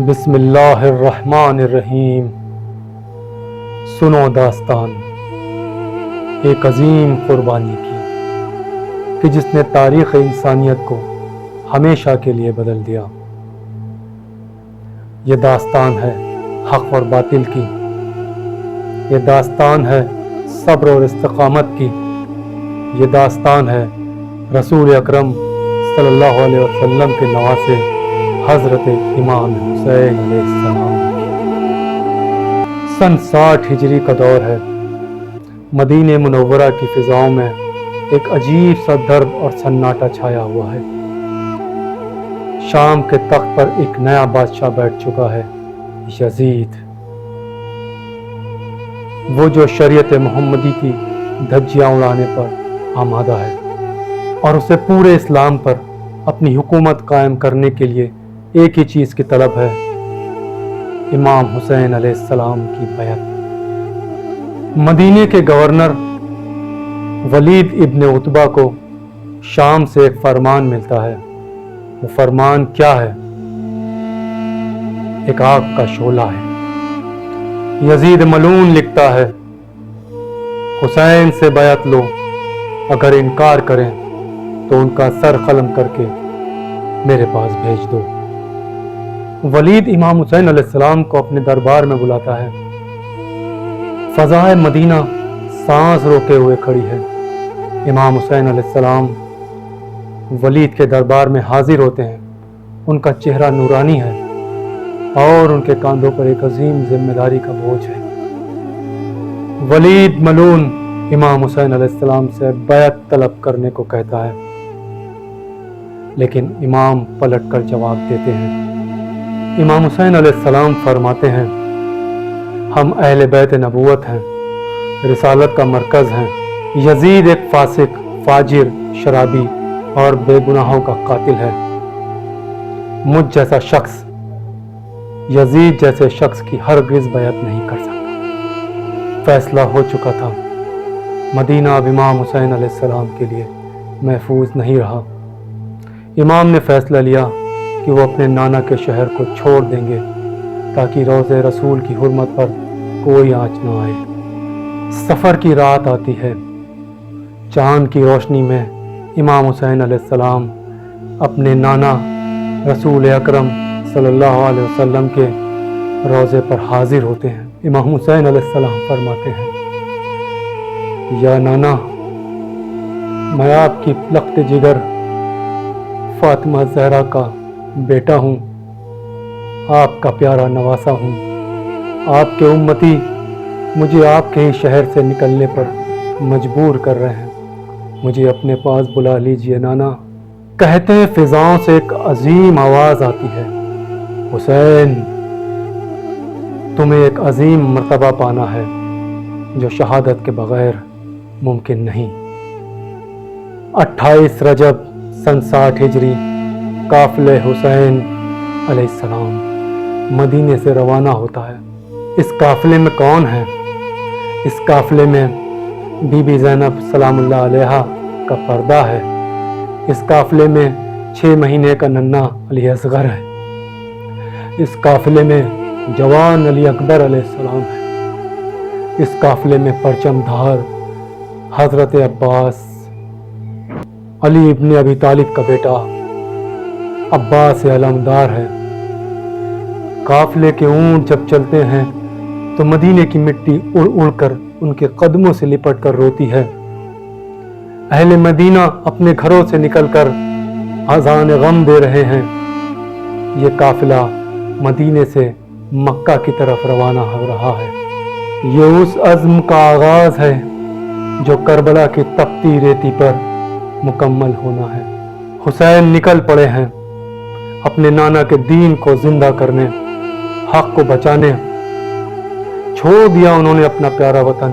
بسم اللہ الرحمن الرحیم۔ سنو داستان ایک عظیم قربانی کی کہ جس نے تاریخ انسانیت کو ہمیشہ کے لیے بدل دیا۔ یہ داستان ہے حق اور باطل کی، یہ داستان ہے صبر اور استقامت کی، یہ داستان ہے رسول اکرم صلی اللہ علیہ وسلم کے نواسے حضرت امام حسین علیہ السلام۔ سن 60 ہجری کا دور ہے۔ مدینہ منورہ کی فضاؤں میں ایک عجیب سا درد اور سناٹا چھایا ہوا ہے۔ شام کے تخت پر ایک نیا بادشاہ بیٹھ چکا ہے، یزید، وہ جو شریعت محمدی کی دھجیاں اڑانے پر آمادہ ہے اور اسے پورے اسلام پر اپنی حکومت قائم کرنے کے لیے ایک ہی چیز کی طلب ہے، امام حسین علیہ السلام کی بیعت۔ مدینے کے گورنر ولید ابن عتبہ کو شام سے ایک فرمان ملتا ہے۔ وہ فرمان کیا ہے؟ ایک آگ کا شعلہ ہے۔ یزید ملعون لکھتا ہے، حسین سے بیعت لو، اگر انکار کریں تو ان کا سر قلم کر کے میرے پاس بھیج دو۔ ولید امام حسین علیہ السلام کو اپنے دربار میں بلاتا ہے۔ فضائے مدینہ سانس روکے ہوئے کھڑی ہے۔ امام حسین علیہ السلام ولید کے دربار میں حاضر ہوتے ہیں۔ ان کا چہرہ نورانی ہے اور ان کے کاندھوں پر ایک عظیم ذمہ داری کا بوجھ ہے۔ ولید ملعون امام حسین علیہ السلام سے بیعت طلب کرنے کو کہتا ہے، لیکن امام پلٹ کر جواب دیتے ہیں۔ امام حسین علیہ السلام فرماتے ہیں، ہم اہل بیت نبوت ہیں، رسالت کا مرکز ہیں۔ یزید ایک فاسق، فاجر، شرابی اور بے گناہوں کا قاتل ہے۔ مجھ جیسا شخص یزید جیسے شخص کی ہرگز بیعت نہیں کر سکتا۔ فیصلہ ہو چکا تھا، مدینہ اب امام حسین علیہ السلام کے لیے محفوظ نہیں رہا۔ امام نے فیصلہ لیا کہ وہ اپنے نانا کے شہر کو چھوڑ دیں گے تاکہ روضہ رسول کی حرمت پر کوئی آنچ نہ آئے۔ سفر کی رات آتی ہے۔ چاند کی روشنی میں امام حسین علیہ السلام اپنے نانا رسول اکرم صلی اللہ علیہ وسلم کے روضے پر حاضر ہوتے ہیں۔ امام حسین علیہ السلام فرماتے ہیں، یا نانا، میں آپ کی لخت جگر فاطمہ زہرا کا بیٹا ہوں، آپ کا پیارا نواسا ہوں۔ آپ کے امتی مجھے آپ کے ہی شہر سے نکلنے پر مجبور کر رہے ہیں، مجھے اپنے پاس بلا لیجئے نانا۔ کہتے ہیں فضاؤں سے ایک عظیم آواز آتی ہے، حسین، تمہیں ایک عظیم مرتبہ پانا ہے جو شہادت کے بغیر ممکن نہیں۔ 28 رجب سن 60 ہجری قافلہ حسین علیہ السلام مدینے سے روانہ ہوتا ہے۔ اس قافلے میں کون ہے؟ اس قافلے میں بی بی زینب سلام اللہ علیہا کا پردہ ہے۔ اس قافلے میں 6 مہینے کا ننھا علی اصغر ہے۔ اس قافلے میں جوان علی اکبر علیہ السلام ہے۔ اس قافلے میں پرچم دھار حضرت عباس، علی ابن ابی طالب کا بیٹا عباس علمدار ہے۔ قافلے کے اونٹ جب چلتے ہیں تو مدینے کی مٹی اڑ اڑ کر ان کے قدموں سے لپٹ کر روتی ہے۔ اہل مدینہ اپنے گھروں سے نکل کر اذان غم دے رہے ہیں۔ یہ قافلہ مدینے سے مکہ کی طرف روانہ ہو رہا ہے۔ یہ اس عزم کا آغاز ہے جو کربلا کی تپتی ریتی پر مکمل ہونا ہے۔ حسین نکل پڑے ہیں اپنے نانا کے دین کو زندہ کرنے، حق کو بچانے۔ چھوڑ دیا انہوں نے اپنا پیارا وطن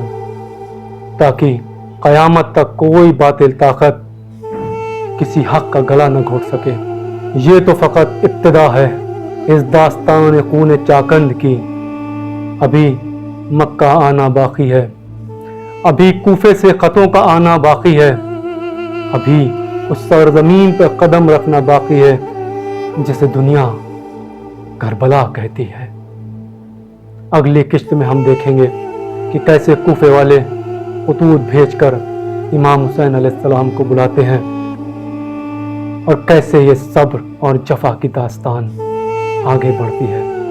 تاکہ قیامت تک کوئی باطل طاقت کسی حق کا گلا نہ گھونٹ سکے۔ یہ تو فقط ابتدا ہے اس داستان خون چاکند کی۔ ابھی مکہ آنا باقی ہے، ابھی کوفے سے خطوں کا آنا باقی ہے، ابھی اس سرزمین پر قدم رکھنا باقی ہے جسے دنیا کربلا کہتی ہے۔ اگلی قسط میں ہم دیکھیں گے کہ کیسے کوفے والے خطوط بھیج کر امام حسین علیہ السلام کو بلاتے ہیں اور کیسے یہ صبر اور جفا کی داستان آگے بڑھتی ہے۔